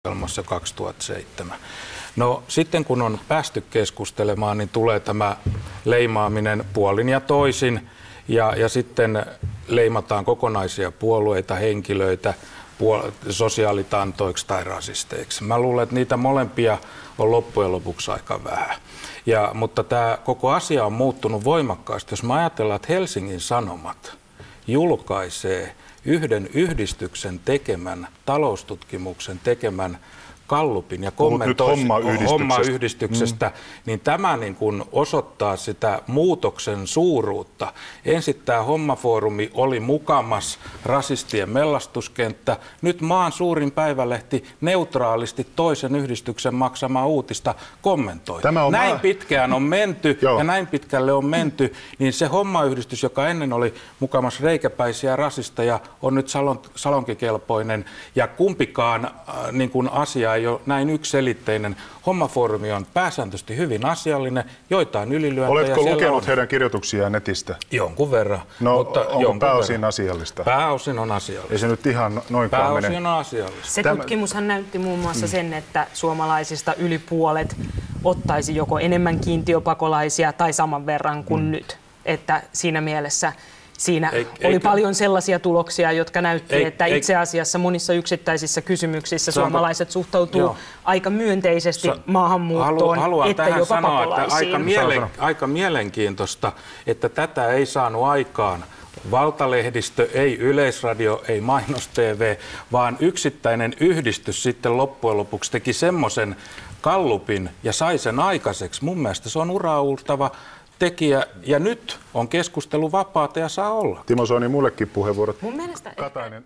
ohjelmassa 2007. No sitten kun on päästy keskustelemaan, niin tulee tämä leimaaminen puolin ja toisin ja sitten leimataan kokonaisia puolueita, henkilöitä sosiaalitantoiksi tai rasisteiksi. Mä luulen, että niitä molempia on loppujen lopuksi aika vähän. Mutta tämä koko asia on muuttunut voimakkaasti. Jos me ajatellaan, että Helsingin Sanomat julkaisee yhden yhdistyksen tekemän, taloustutkimuksen tekemän gallupin ja kommentoi hommayhdistyksestä, niin tämä niin kuin osoittaa sitä muutoksen suuruutta. Ensin tämä Hommafoorumi oli mukamas rasistien mellastuskenttä. Nyt maan suurin päivälehti neutraalisti toisen yhdistyksen maksamaa uutista kommentoi. Näin pitkään on menty ja näin pitkälle on menty, niin se hommayhdistys, joka ennen oli mukamas reikäpäisiä rasisteja, on nyt salonkikelpoinen ja kumpikaan niin kuin asia ei ole näin yksiselitteinen. Hommafoorumi on pääsääntöisesti hyvin asiallinen, joitain ylilyöntejä. Oletko lukenut heidän kirjoituksiaan netistä? Jonkun verran. No, mutta onko pääosin asiallista? Pääosin on asiallista. Ei se nyt ihan noinkaan mene. Pääosin on asiallista. Se tutkimushan näytti muun muassa sen, että suomalaisista yli puolet ottaisi joko enemmän kiintiöpakolaisia tai saman verran kuin nyt. Että siinä mielessä siinä oli paljon sellaisia tuloksia, jotka näytti, että itse asiassa monissa yksittäisissä kysymyksissä suomalaiset suhtautuu aika myönteisesti maahanmuuttoon, että jopa pakolaisiin. Aika mielenkiintoista, että tätä ei saanut aikaan valtalehdistö, ei Yleisradio, ei Mainos-TV, vaan yksittäinen yhdistys sitten loppujen lopuksi teki semmoisen gallupin ja sai sen aikaiseksi. Mun mielestä se on uraauurtava tekijä, ja nyt on keskustelu vapaata ja saa olla. Timo Soini, mullekin puheenvuorot. Mun mielestä Katainen.